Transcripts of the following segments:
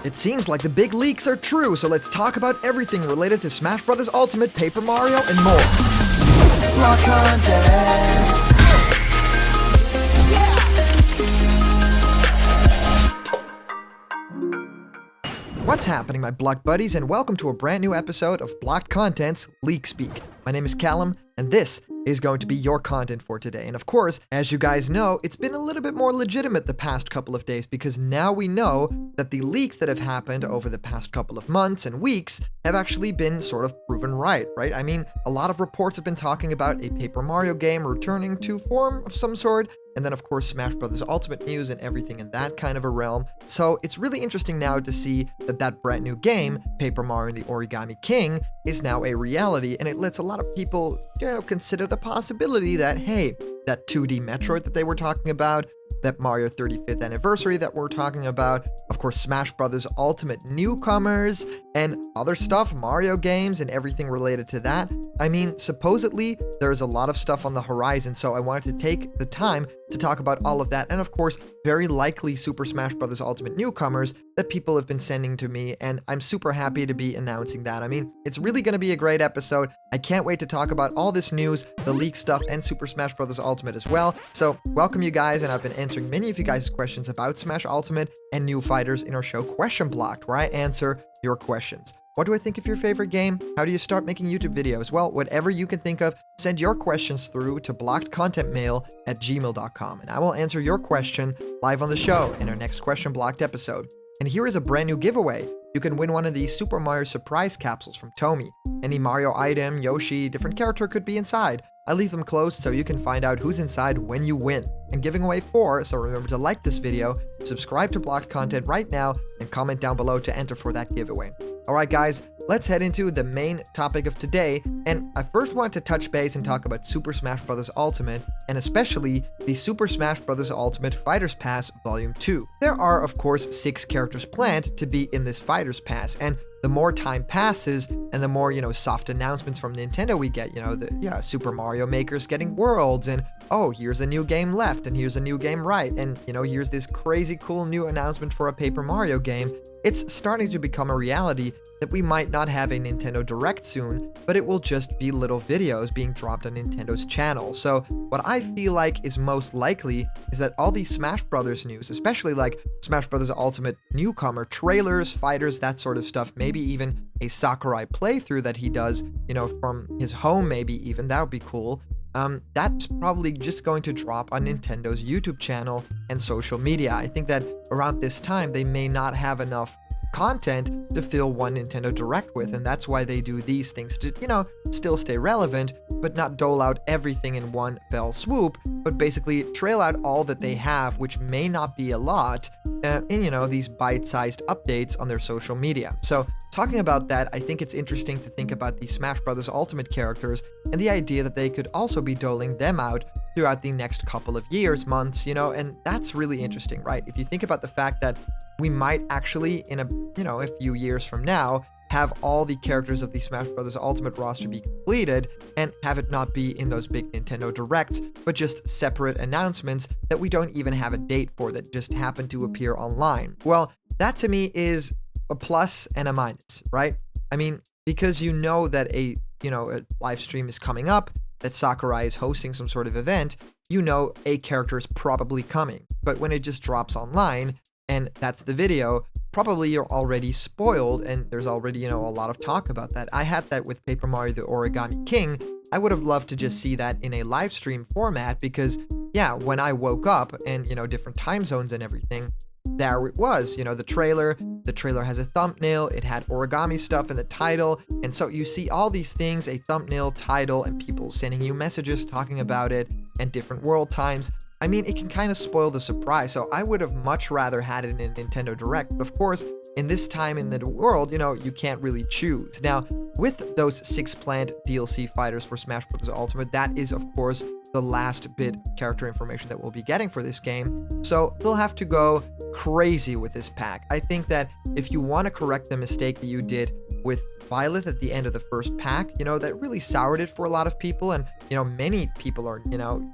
It seems like the big leaks are true, so let's talk about everything related to Smash Bros. Ultimate, Paper Mario, and more. Block content. What's happening, my Blocked buddies, and welcome to a brand new episode of Blocked Content's Leak Speak. My name is Callum, and this is going to be your content for today. And of course, as you guys know, it's been a little bit more legitimate the past couple of days because now we know that the leaks that have happened over the past couple of months and weeks have actually been sort of proven right? I mean, a lot of reports have been talking about a Paper Mario game returning to form of some sort, and then of course Smash Bros. Ultimate news and everything in that kind of a realm. So it's really interesting now to see that that brand new game, Paper Mario and the Origami King, is now a reality, and it lets a lot of people, consider the possibility that, hey, that 2D Metroid that they were talking about, that Mario 35th anniversary that we're talking about, of course Smash Bros. Ultimate newcomers, and other stuff, Mario games and everything related to that. I mean, supposedly there's a lot of stuff on the horizon, so I wanted to take the time to talk about all of that, and of course, very likely Super Smash Bros. Ultimate newcomers that people have been sending to me, and I'm super happy to be announcing that. I mean, it's really going to be a great episode. I can't wait to talk about all this news, the leak stuff, and Super Smash Bros. Ultimate as well. So, welcome you guys, and I've been answering many of you guys' questions about Smash Ultimate and new fighters in our show Question Blocked, where I answer your questions. What do I think of your favorite game? How do you start making YouTube videos? Well, whatever you can think of, send your questions through to blockedcontentmail@gmail.com, and I will answer your question live on the show in our next Question Blocked episode. And here is a brand new giveaway. You can win one of these Super Mario surprise capsules from Tomy. Any Mario item, Yoshi, different character could be inside. I leave them closed so you can find out who's inside when you win. I'm giving away 4, so remember to like this video, subscribe to Blocked Content right now, and comment down below to enter for that giveaway. Alright guys, let's head into the main topic of today, and I first wanted to touch base and talk about Super Smash Bros. Ultimate, and especially the Super Smash Bros. Ultimate Fighters Pass Volume 2. There are, of course, 6 characters planned to be in this Fighters Pass, and the more time passes, and the more, soft announcements from Nintendo we get, Super Mario Maker's getting worlds, and oh, here's a new game left, and here's a new game right, and, here's this crazy cool new announcement for a Paper Mario game. It's starting to become a reality that we might not have a Nintendo Direct soon, but it will just be little videos being dropped on Nintendo's channel. So what I feel like is most likely is that all these Smash Brothers news, especially like Smash Bros. Ultimate newcomer trailers, fighters, that sort of stuff, maybe even a Sakurai playthrough that he does, from his home, maybe even, that would be cool. That's probably just going to drop on Nintendo's YouTube channel and social media. I think that around this time, they may not have enough content to fill one Nintendo Direct with, and that's why they do these things to, still stay relevant, but not dole out everything in one fell swoop, but basically trail out all that they have, which may not be a lot, in, these bite-sized updates on their social media. So, talking about that, I think it's interesting to think about the Smash Bros. Ultimate characters and the idea that they could also be doling them out throughout the next couple of years, months, and that's really interesting, right? If you think about the fact that we might actually, in a few years from now, have all the characters of the Smash Bros. Ultimate roster be completed and have it not be in those big Nintendo Directs, but just separate announcements that we don't even have a date for that just happen to appear online. Well, that to me is a plus and a minus, right? I mean, because that a live stream is coming up, that Sakurai is hosting some sort of event, a character is probably coming. But when it just drops online, and that's the video, probably you're already spoiled, and there's already, a lot of talk about that. I had that with Paper Mario the Origami King. I would have loved to just see that in a live stream format because, when I woke up and, different time zones and everything, there it was, the trailer. The trailer has a thumbnail, it had origami stuff in the title, and so you see all these things, a thumbnail, title, and people sending you messages talking about it, and different world times. I mean, it can kind of spoil the surprise, so I would have much rather had it in Nintendo Direct. But of course, in this time in the world, you can't really choose. Now, with those 6 planned DLC fighters for Smash Bros. Ultimate, that is, of course, the last bit of character information that we'll be getting for this game. So they'll have to go crazy with this pack. I think that if you want to correct the mistake that you did with Violet at the end of the first pack, that really soured it for a lot of people. And, many people are,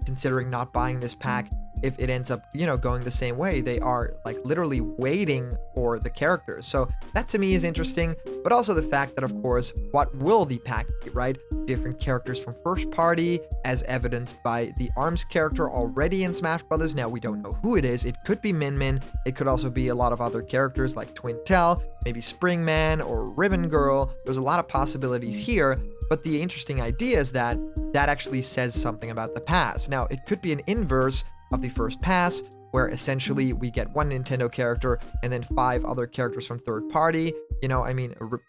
considering not buying this pack if it ends up, going the same way. They are like literally waiting for the characters. So that to me is interesting, but also the fact that, of course, what will the pack be, right? Different characters from first party, as evidenced by the ARMS character already in Smash Brothers. Now we don't know who it is. It could be Min Min. It could also be a lot of other characters like Twintel, maybe Springman or Ribbon Girl. There's a lot of possibilities here, but the interesting idea is that actually says something about the pass. Now, it could be an inverse of the first pass, where essentially we get one Nintendo character and then 5 other characters from third party.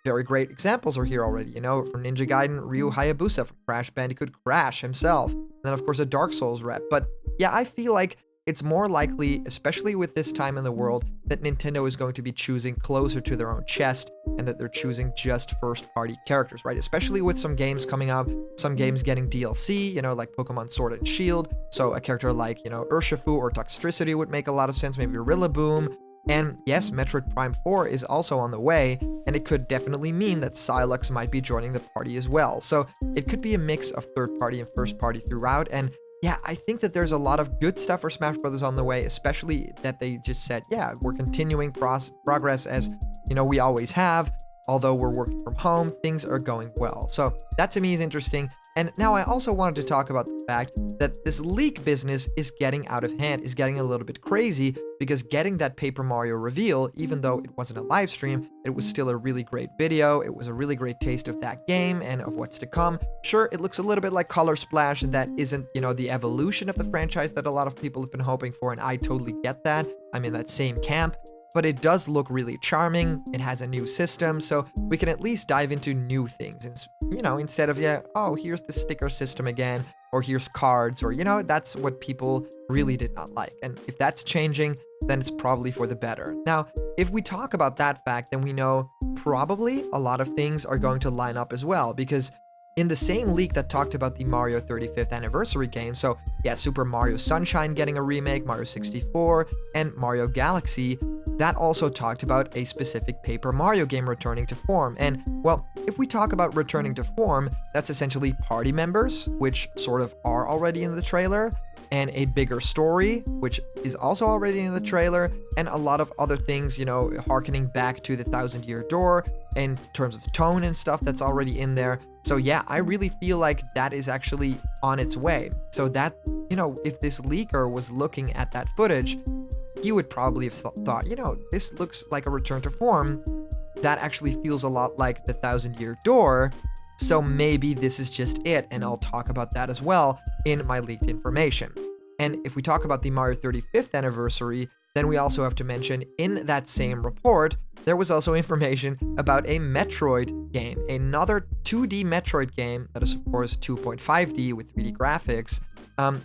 Very great examples are here already, from Ninja Gaiden, Ryu Hayabusa, from Crash Bandicoot, Crash himself, and then of course a Dark Souls rep. But yeah, I feel like it's more likely, especially with this time in the world, that Nintendo is going to be choosing closer to their own chest and that they're choosing just first-party characters, right? Especially with some games coming up, some games getting DLC, like Pokemon Sword and Shield. So a character like, Urshifu or Toxtricity would make a lot of sense, maybe Rillaboom. And yes, Metroid Prime 4 is also on the way, and it could definitely mean that Psylocke might be joining the party as well. So it could be a mix of third-party and first-party throughout, and yeah, I think that there's a lot of good stuff for Smash Brothers on the way, especially that they just said, yeah, we're continuing progress as, we always have. Although we're working from home, things are going well. So that to me is interesting. And now I also wanted to talk about the fact that this leak business is getting out of hand, is getting a little bit crazy, because getting that Paper Mario reveal, even though it wasn't a live stream, it was still a really great video. It was a really great taste of that game and of what's to come. Sure, it looks a little bit like Color Splash, and that isn't, the evolution of the franchise that a lot of people have been hoping for, and I totally get that. I'm in that same camp. But it does look really charming. It has a new system, so we can at least dive into new things. And, instead of, here's the sticker system again, or here's cards, or, that's what people really did not like. And if that's changing, then it's probably for the better. Now, if we talk about that fact, then we know probably a lot of things are going to line up as well, because in the same leak that talked about the Mario 35th anniversary game, so yeah, Super Mario Sunshine getting a remake, Mario 64, and Mario Galaxy, that also talked about a specific Paper Mario game returning to form. And, well, if we talk about returning to form, that's essentially party members, which sort of are already in the trailer, and a bigger story, which is also already in the trailer, and a lot of other things, harkening back to the 1,000-Year Door in terms of tone and stuff that's already in there. So yeah, I really feel like that is actually on its way. So that, if this leaker was looking at that footage, he would probably have thought, this looks like a return to form. That actually feels a lot like the 1,000-Year Door. So maybe this is just it, and I'll talk about that as well in my leaked information. And if we talk about the Mario 35th anniversary, then we also have to mention in that same report, there was also information about a Metroid game, another 2D Metroid game that is of course 2.5D with 3D graphics,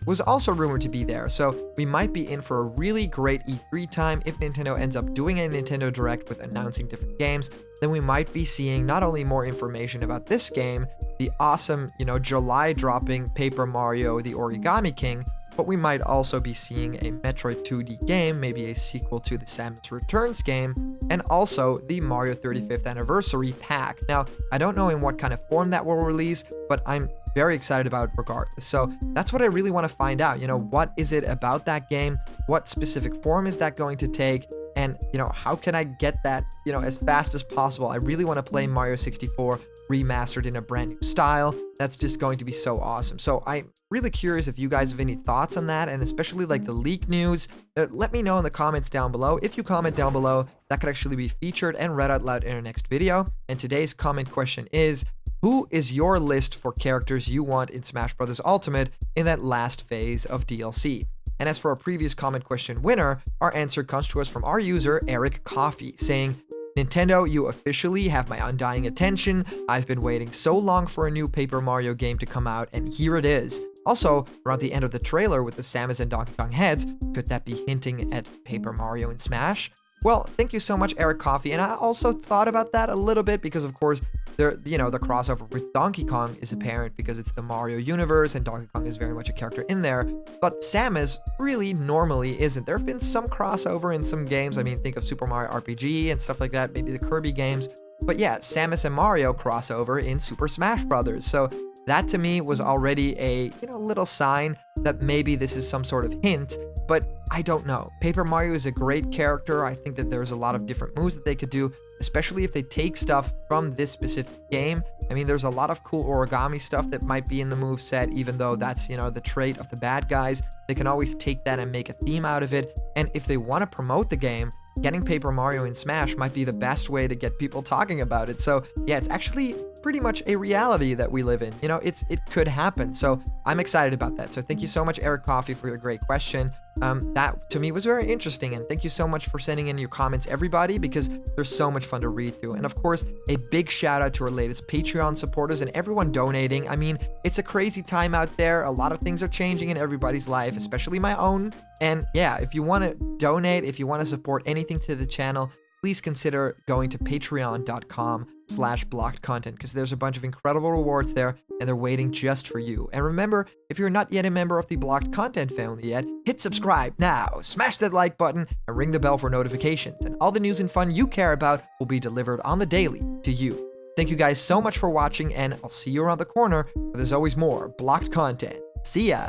was also rumored to be there. So we might be in for a really great E3 time. If Nintendo ends up doing a Nintendo Direct with announcing different games, then we might be seeing not only more information about this game, the awesome, July dropping Paper Mario, the Origami King, but we might also be seeing a Metroid 2D game, maybe a sequel to the Samus Returns game, and also the Mario 35th Anniversary pack. Now, I don't know in what kind of form that will release, but I'm very excited about it regardless. So that's what I really want to find out. What is it about that game? What specific form is that going to take? And, how can I get that, as fast as possible? I really want to play Mario 64 remastered in a brand new style. That's just going to be so awesome. So I'm really curious if you guys have any thoughts on that, and especially like the leak news. Let me know in the comments down below. If you comment down below, that could actually be featured and read out loud in our next video. And today's comment question is, who is your list for characters you want in Smash Bros. Ultimate in that last phase of DLC? And as for our previous comment question winner, our answer comes to us from our user, Eric Coffee, saying, Nintendo, you officially have my undying attention. I've been waiting so long for a new Paper Mario game to come out, and here it is. Also, around the end of the trailer with the Samus and Donkey Kong heads, could that be hinting at Paper Mario in Smash? Well, thank you so much, Eric Coffee. And I also thought about that a little bit because, of course, the crossover with Donkey Kong is apparent because it's the Mario universe and Donkey Kong is very much a character in there. But Samus really normally isn't. There have been some crossover in some games. I mean, think of Super Mario RPG and stuff like that, maybe the Kirby games. But yeah, Samus and Mario crossover in Super Smash Brothers. So that to me was already a little sign that maybe this is some sort of hint but I don't know. Paper Mario is a great character. I think that there's a lot of different moves that they could do, especially if they take stuff from this specific game. I mean, there's a lot of cool origami stuff that might be in the move set, even though that's, the trait of the bad guys. They can always take that and make a theme out of it. And if they want to promote the game, getting Paper Mario in Smash might be the best way to get people talking about it. So yeah, it's actually pretty much a reality that we live in. It could happen. So I'm excited about that. So thank you so much, Eric Coffey, for your great question. That to me was very interesting, and thank you so much for sending in your comments, everybody, because they're so much fun to read through. And of course, a big shout out to our latest Patreon supporters and everyone donating. I mean, it's a crazy time out there. A lot of things are changing in everybody's life, especially my own. And yeah, if you want to donate, if you want to support anything to the channel, please consider going to patreon.com/blockedcontent, because there's a bunch of incredible rewards there and they're waiting just for you. And remember, if you're not yet a member of the Blocked Content family yet, hit subscribe now, smash that like button, and ring the bell for notifications. And all the news and fun you care about will be delivered on the daily to you. Thank you guys so much for watching, and I'll see you around the corner where there's always more Blocked Content. See ya!